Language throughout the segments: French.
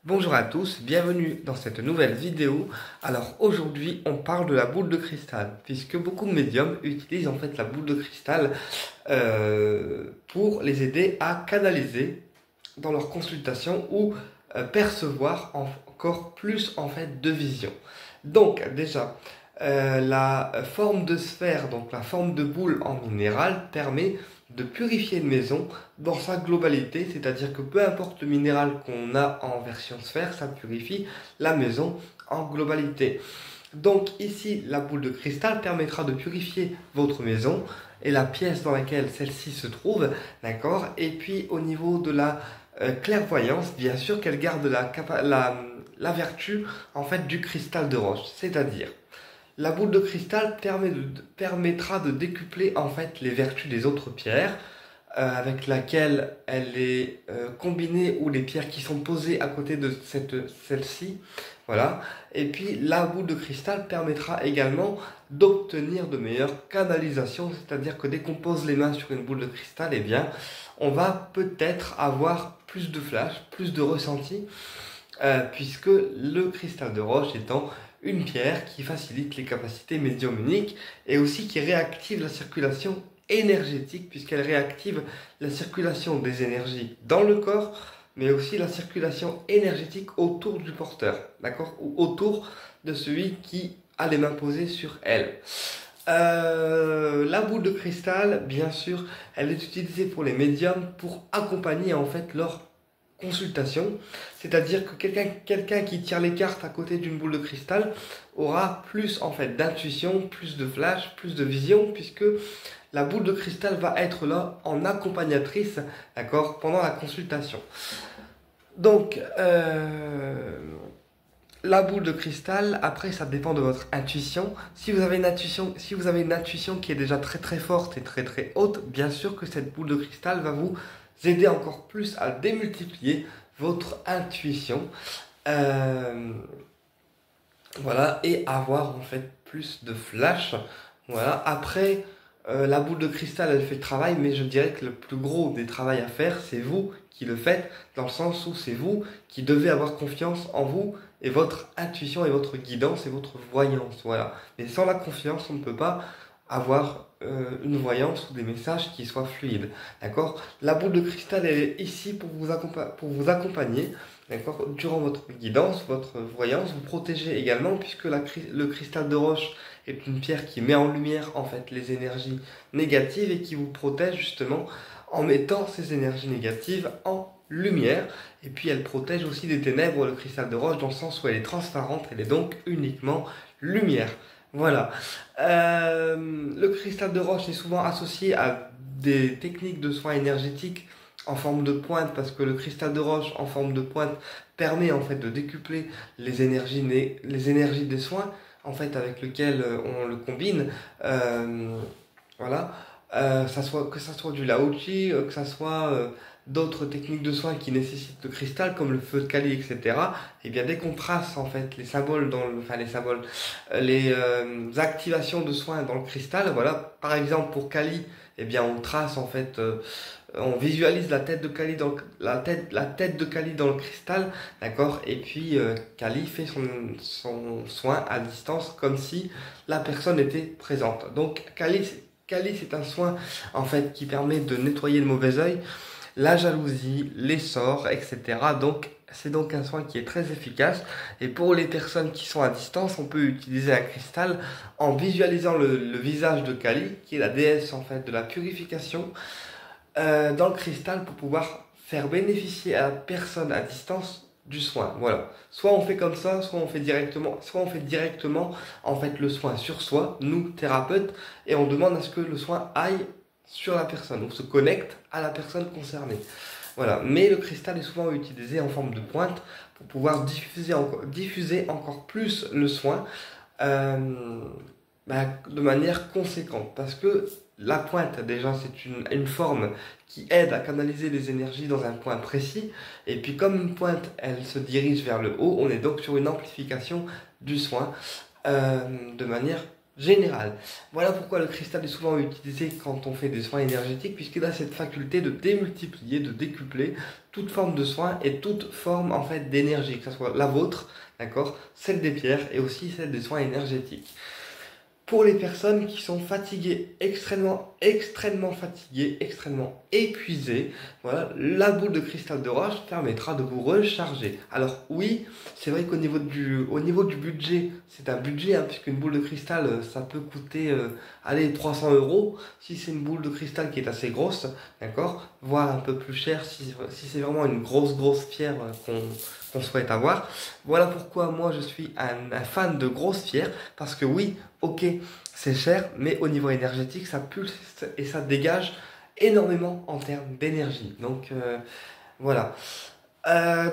Bonjour à tous, bienvenue dans cette nouvelle vidéo. Alors aujourd'hui on parle de la boule de cristal, puisque beaucoup de médiums utilisent en fait la boule de cristal pour les aider à canaliser dans leur consultation ou percevoir encore plus en fait de vision. Donc déjà, la forme de sphère, donc la forme de boule en minéral, permet de purifier une maison dans sa globalité, c'est-à-dire que peu importe le minéral qu'on a en version sphère, ça purifie la maison en globalité. Donc ici, la boule de cristal permettra de purifier votre maison et la pièce dans laquelle celle-ci se trouve, d'accord. Et puis au niveau de la clairvoyance, bien sûr qu'elle garde la vertu en fait du cristal de roche, c'est-à-dire la boule de cristal permettra de décupler en fait les vertus des autres pierres avec laquelle elle est combinée ou les pierres qui sont posées à côté de celle-ci. Voilà. Et puis la boule de cristal permettra également d'obtenir de meilleures canalisations, c'est-à-dire que dès qu'on pose les mains sur une boule de cristal, eh bien, on va peut-être avoir plus de flash, plus de ressenti, puisque le cristal de roche étant une pierre qui facilite les capacités médiumniques et aussi qui réactive la circulation énergétique, puisqu'elle réactive la circulation des énergies dans le corps, mais aussi la circulation énergétique autour du porteur, d'accord, ou autour de celui qui a les mains posées sur elle. La boule de cristal, bien sûr, elle est utilisée pour les médiums pour accompagner en fait leur consultation, c'est-à-dire que quelqu'un qui tire les cartes à côté d'une boule de cristal aura plus en fait d'intuition, plus de flash, plus de vision, puisque la boule de cristal va être là en accompagnatrice, d'accord, pendant la consultation. Donc, la boule de cristal, après, ça dépend de votre intuition. Si vous avez une intuition qui est déjà très très forte et très très haute, bien sûr que cette boule de cristal va vous aider encore plus à démultiplier votre intuition. Euh, voilà, et avoir en fait plus de flash. Voilà, après, la boule de cristal, elle fait le travail, mais je dirais que le plus gros des travaux à faire, c'est vous qui le faites, dans le sens où c'est vous qui devez avoir confiance en vous et votre intuition et votre guidance et votre voyance. Voilà. Mais sans la confiance, on ne peut pas avoir une voyance ou des messages qui soient fluides. D'accord? La boule de cristal, elle est ici pour vous accompagner. D'accord? Durant votre guidance, votre voyance, vous protégez également, puisque le cristal de roche est une pierre qui met en lumière en fait les énergies négatives et qui vous protège justement en mettant ces énergies négatives en lumière. Et puis elle protège aussi des ténèbres, le cristal de roche, dans le sens où elle est transparente, elle est donc uniquement lumière. Voilà. Le cristal de roche est souvent associé à des techniques de soins énergétiques en forme de pointe, parce que le cristal de roche en forme de pointe permet en fait de décupler les énergies des soins en fait avec lesquels on le combine. Voilà. Que ça soit du Lao-Chi, que ça soit d'autres techniques de soins qui nécessitent le cristal, comme le feu de Kali, etc. Et bien dès qu'on trace en fait les symboles enfin les symboles, les activations de soins dans le cristal, voilà. Par exemple pour Kali, eh bien on trace en fait, on visualise la tête de Kali la tête de Kali dans le cristal, d'accord. Et puis Kali fait son soin à distance comme si la personne était présente. Donc Kali, c'est un soin en fait qui permet de nettoyer le mauvais œil, la jalousie, les sorts, etc. Donc c'est donc un soin qui est très efficace. Et pour les personnes qui sont à distance, on peut utiliser un cristal en visualisant le visage de Kali, qui est la déesse en fait de la purification, dans le cristal pour pouvoir faire bénéficier à la personne à distance du soin. Voilà. Soit on fait comme ça, soit on fait directement en fait le soin sur soi, nous thérapeutes, et on demande à ce que le soin aille sur la personne, on se connecte à la personne concernée. Voilà. Mais le cristal est souvent utilisé en forme de pointe pour pouvoir diffuser encore plus le soin euh, de manière conséquente. Parce que la pointe, déjà, c'est une forme qui aide à canaliser les énergies dans un point précis. Et puis, comme une pointe, elle se dirige vers le haut, on est donc sur une amplification du soin de manière générale. Voilà pourquoi le cristal est souvent utilisé quand on fait des soins énergétiques, puisqu'il a cette faculté de démultiplier, de décupler toute forme de soin et toute forme en fait d'énergie, que ce soit la vôtre, d'accord, celle des pierres et aussi celle des soins énergétiques. Pour les personnes qui sont fatiguées, extrêmement fatiguées, extrêmement épuisées, voilà, la boule de cristal de roche permettra de vous recharger. Alors oui, c'est vrai au niveau du budget, c'est un budget, hein, puisqu'une boule de cristal, ça peut coûter, allez, 300 euros, si c'est une boule de cristal qui est assez grosse, d'accord, voire un peu plus cher si c'est vraiment une grosse pierre qu'on souhaite avoir. Voilà pourquoi moi je suis un fan de grosses pierres, parce que oui, ok, c'est cher, mais au niveau énergétique, ça pulse et ça dégage énormément en termes d'énergie. Donc voilà.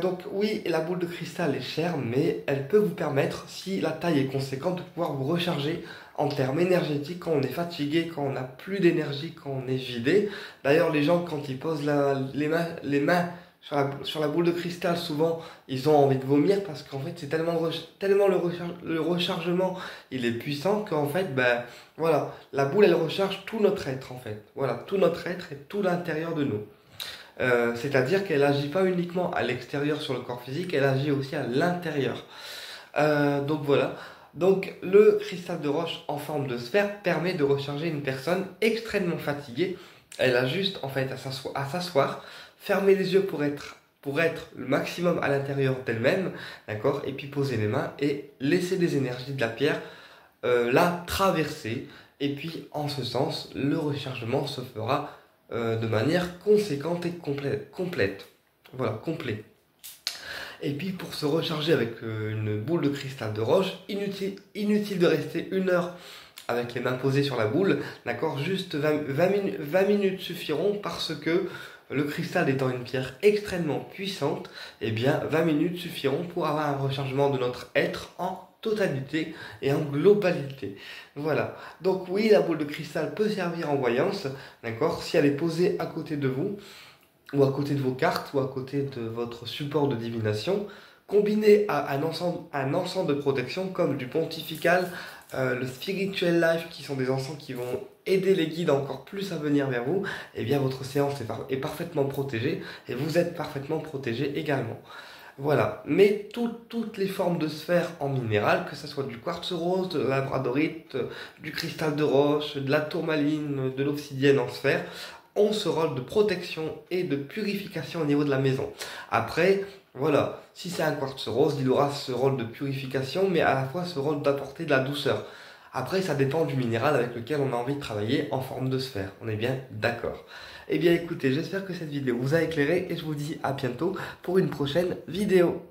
Donc oui, la boule de cristal est chère, mais elle peut vous permettre, si la taille est conséquente, de pouvoir vous recharger en termes énergétiques quand on est fatigué, quand on n'a plus d'énergie, quand on est vidé. D'ailleurs, les gens, quand ils posent les mains sur la boule de cristal, souvent, ils ont envie de vomir parce qu'en fait, c'est tellement le rechargement, il est puissant qu'en fait, ben, voilà, la boule, elle recharge tout notre être, en fait. Voilà, tout notre être et tout l'intérieur de nous. C'est-à-dire qu'elle agit pas uniquement à l'extérieur sur le corps physique, elle agit aussi à l'intérieur. Donc voilà. Donc le cristal de roche en forme de sphère permet de recharger une personne extrêmement fatiguée. Elle a juste en fait à s'asseoir, fermer les yeux pour être le maximum à l'intérieur d'elle-même, d'accord, et puis poser les mains et laisser les énergies de la pierre la traverser. Et puis en ce sens, le rechargement se fera de manière conséquente et complète. Voilà, complet. Et puis pour se recharger avec une boule de cristal de roche, inutile de rester 1 heure avec les mains posées sur la boule, d'accord, juste 20 minutes suffiront parce que le cristal étant une pierre extrêmement puissante, eh bien 20 minutes suffiront pour avoir un rechargement de notre être en totalité et en globalité. Voilà. Donc oui, la boule de cristal peut servir en voyance, d'accord, si elle est posée à côté de vous, ou à côté de vos cartes, ou à côté de votre support de divination, combiné à un ensemble de protection comme du pontifical, le spiritual life, qui sont des encens qui vont aider les guides encore plus à venir vers vous, et bien votre séance est parfaitement protégée, et vous êtes parfaitement protégé également. Voilà, mais toutes les formes de sphères en minéral, que ce soit du quartz rose, de la labradorite, du cristal de roche, de la tourmaline, de l'obsidienne en sphère, ont ce rôle de protection et de purification au niveau de la maison. Après, voilà, si c'est un quartz rose, il aura ce rôle de purification, mais à la fois ce rôle d'apporter de la douceur. Après, ça dépend du minéral avec lequel on a envie de travailler en forme de sphère. On est bien d'accord. Eh bien écoutez, j'espère que cette vidéo vous a éclairé et je vous dis à bientôt pour une prochaine vidéo.